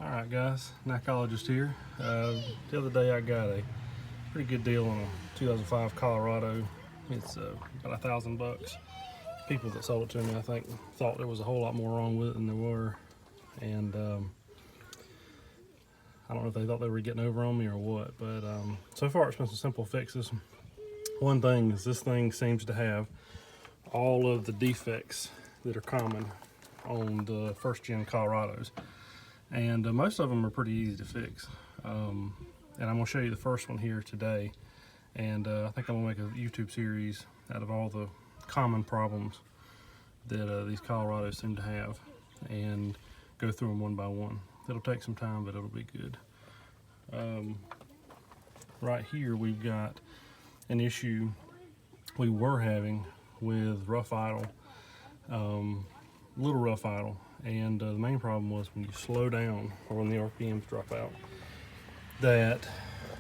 Alright guys, Nycologist here. The other day I got a pretty good deal on a 2005 Colorado. It's about $1,000. People that sold it to me, I think, thought there was a whole lot more wrong with it than there were. And I don't know if they thought they were getting over on me or what, but so far it's been some simple fixes. One thing is this thing seems to have all of the defects that are common on the first gen Colorados. And most of them are pretty easy to fix. And I'm going to show you the first one here today. And I think I'm going to make a YouTube series out of all the common problems that these Colorados seem to have and go through them one by one. It'll take some time, but it'll be good. Right here we've got an issue we were having with rough idle, little rough idle. And the main problem was when you slow down or when the RPMs drop out, that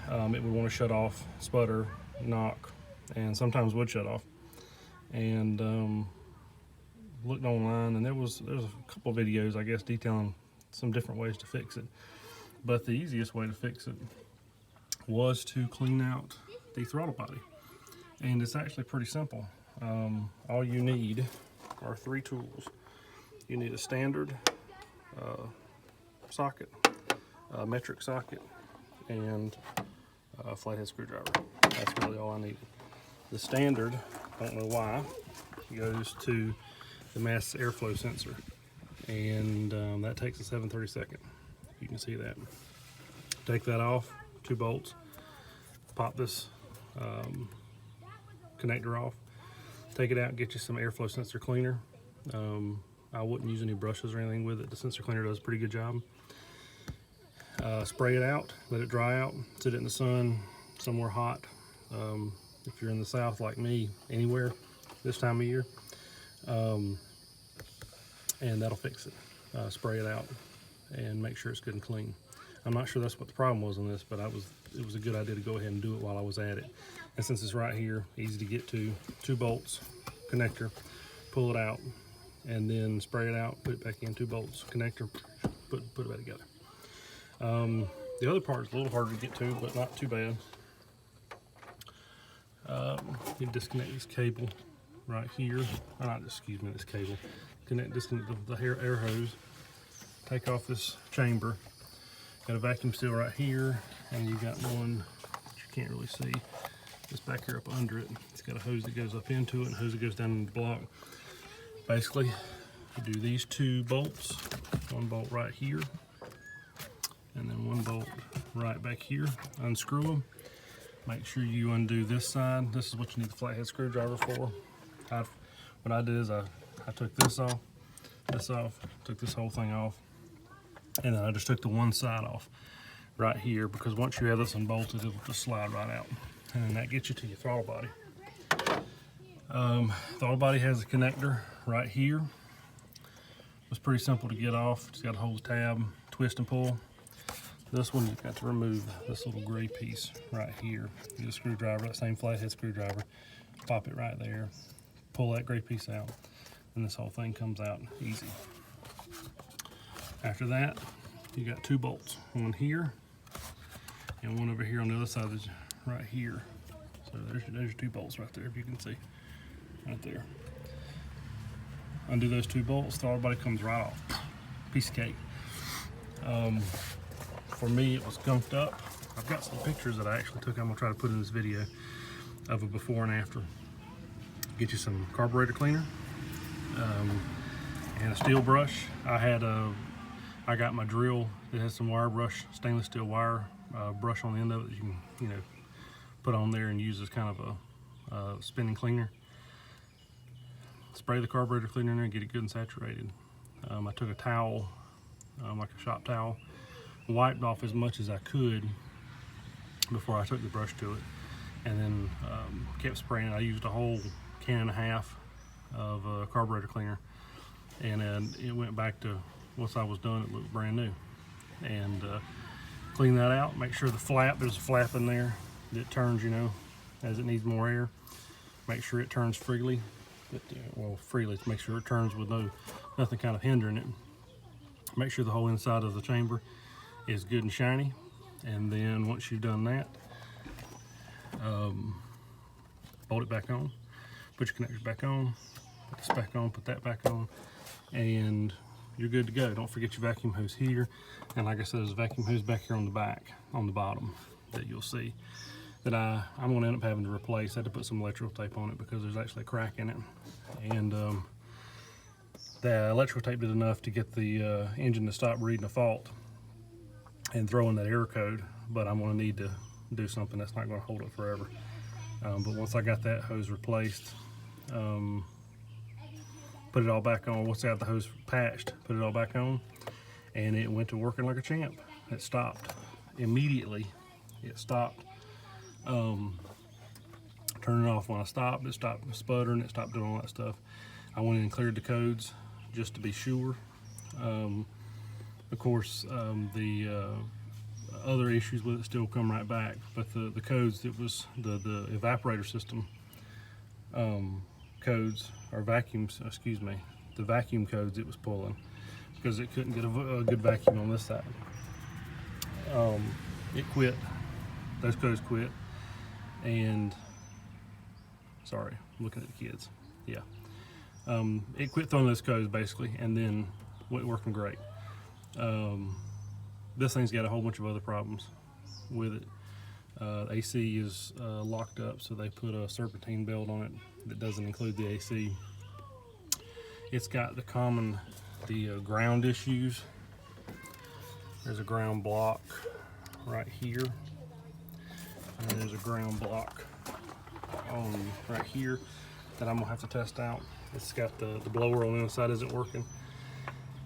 it would want to shut off, sputter, knock, and sometimes would shut off. And looked online, and there's a couple of videos, I guess, detailing some different ways to fix it. But the easiest way to fix it was to clean out the throttle body. And it's actually pretty simple. All you need are 3 tools. You need a standard socket, a metric socket, and a flathead screwdriver. That's really all I needed. The standard, I don't know why, goes to the mass airflow sensor, and that takes a 7/32. You can see that. Take that off, 2 bolts, pop this connector off, take it out, get you some airflow sensor cleaner. I wouldn't use any brushes or anything with it. The sensor cleaner does a pretty good job. Spray it out, let it dry out, sit it in the sun somewhere hot. If you're in the south like me, anywhere this time of year, and that'll fix it. Spray it out and make sure it's good and clean. I'm not sure that's what the problem was on this, but it was a good idea to go ahead and do it while I was at it. And since it's right here, easy to get to, 2 bolts, connector, pull it out, and then spray it out, put it back in, 2 bolts, connector, put it back together. The other part is a little harder to get to, but not too bad. You disconnect this cable right here. Excuse me, this cable. Disconnect the air hose. Take off this chamber. Got a vacuum seal right here, and you got one that you can't really see. It's back here up under it. It's got a hose that goes up into it and a hose that goes down in the block. Basically, you do these 2 bolts, 1 bolt right here, and then 1 bolt right back here. Unscrew them. Make sure you undo this side. This is what you need the flathead screwdriver for. What I did is I took this off, took this whole thing off, and then I just took the one side off right here, because once you have this unbolted, it'll just slide right out. And then that gets you to your throttle body. Throttle body has a connector right here. It's pretty simple to get off. Just got to hold the tab, twist and pull. This one you've got to remove this little gray piece right here. Use a screwdriver, that same flathead screwdriver, pop it right there, pull that gray piece out, and this whole thing comes out easy. After that, you got 2 bolts, one here and one over here on the other side, right here. So there's your 2 bolts right there, if you can see, right there. Undo those 2 bolts, throttle body comes right off. Piece of cake. For me, it was gunked up. I've got some pictures that I actually took. I'm gonna try to put in this video of a before and after. Get you some carburetor cleaner and a steel brush. I got my drill that has some wire brush, stainless steel wire brush on the end of it that you can, put on there and use as kind of a spinning cleaner. Spray the carburetor cleaner in there and get it good and saturated. I took a towel, like a shop towel, wiped off as much as I could before I took the brush to it, and then kept spraying it. I used a whole 1.5 cans of carburetor cleaner, and it went back to, once I was done, it looked brand new. And clean that out, make sure there's a flap in there that turns, as it needs more air. Make sure it turns freely, freely to make sure it turns with nothing kind of hindering it. Make sure the whole inside of the chamber is good and shiny. And then once you've done that, bolt it back on, put your connectors back on, put this back on, put that back on, and you're good to go. Don't forget your vacuum hose here. And like I said, there's a vacuum hose back here on the back, on the bottom, that you'll see that I'm gonna end up having to replace. I had to put some electrical tape on it because there's actually a crack in it. And the electrical tape did enough to get the engine to stop reading a fault and throw in that error code, but I'm gonna need to do something that's not gonna hold it forever. But once I got that hose replaced, put it all back on. Once I got the hose patched, put it all back on, and it went to working like a champ. It stopped immediately. It stopped. Turning it off when I stopped. It stopped sputtering. It stopped doing all that stuff. I went in and cleared the codes just to be sure. Of course, the other issues with it still come right back, but the codes, it was the evaporator system codes, or vacuums, excuse me, the vacuum codes it was pulling, because it couldn't get a good vacuum on this side. It quit. Those codes quit. And sorry, I'm looking at the kids. Yeah. It quit throwing those codes basically, and then went working great. This thing's got a whole bunch of other problems with it. AC is locked up, so they put a serpentine belt on it that doesn't include the AC. It's got the ground issues. There's a ground block right here, and there's a ground block on right here that I'm gonna have to test out. It's got the blower on the inside isn't working.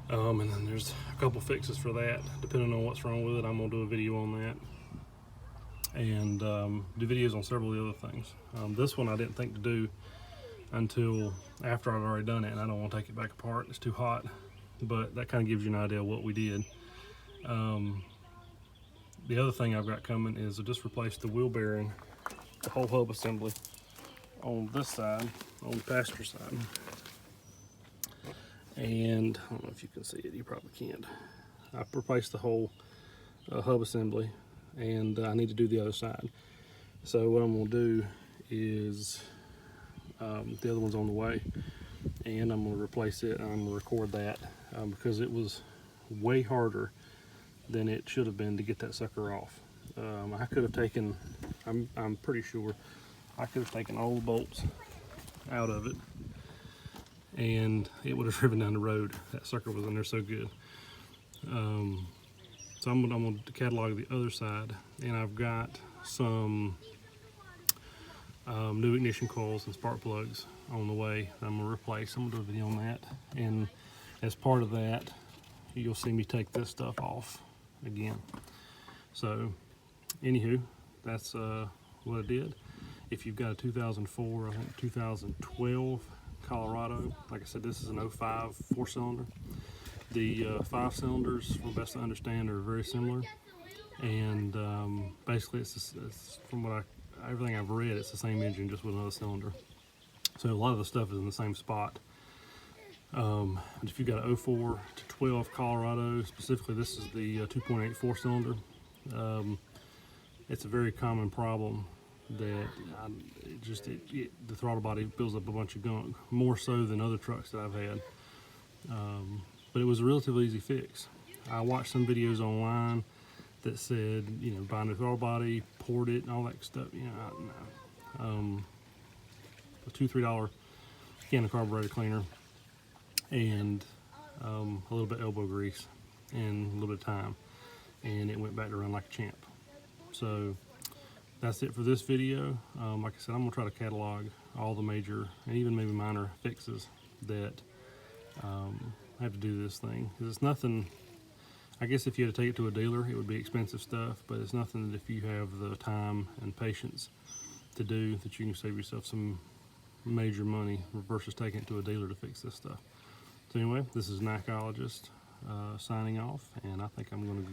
And then there's a couple fixes for that. Depending on what's wrong with it, I'm gonna do a video on that. And do videos on several of the other things. This one I didn't think to do until after I'd already done it, and I don't want to take it back apart. It's too hot, but that kind of gives you an idea of what we did. The other thing I've got coming is I just replaced the wheel bearing, the whole hub assembly on this side, on the passenger side. And I don't know if you can see it, you probably can't. I replaced the whole hub assembly, and I need to do the other side. So what I'm gonna do is, the other one's on the way, and I'm gonna replace it, and I'm gonna record that because it was way harder than it should have been to get that sucker off. I could have taken, I'm pretty sure, I could have taken all the bolts out of it, and it would have driven down the road. That sucker was in there so good. So I'm gonna catalog the other side, and I've got some new ignition coils and spark plugs on the way that I'm gonna replace. I'm gonna do a video on that, and as part of that, you'll see me take this stuff off again. So, anywho, that's what I did. If you've got a 2004, I think 2012 Colorado, like I said, this is an 05 4-cylinder. The 5 cylinders, from best I understand, are very similar, and basically it's from everything I've read, it's the same engine just with another cylinder. So a lot of the stuff is in the same spot. But if you've got an 04 to 12 Colorado, specifically this is the 2.8 4-cylinder, it's a very common problem that the throttle body builds up a bunch of gunk, more so than other trucks that I've had. But it was a relatively easy fix. I watched some videos online that said, you know, buy a new throttle body, port it, and all that stuff. You know, a $2-3 can of carburetor cleaner, and a little bit of elbow grease, and a little bit of time, and it went back to run like a champ. So that's it for this video. Like I said, I'm gonna try to catalog all the major and even maybe minor fixes that I have to do this thing, because it's nothing. I guess if you had to take it to a dealer, it would be expensive stuff, but it's nothing that if you have the time and patience to do, that you can save yourself some major money versus taking it to a dealer to fix this stuff. So anyway, this is Nacologist signing off, and I think I'm going to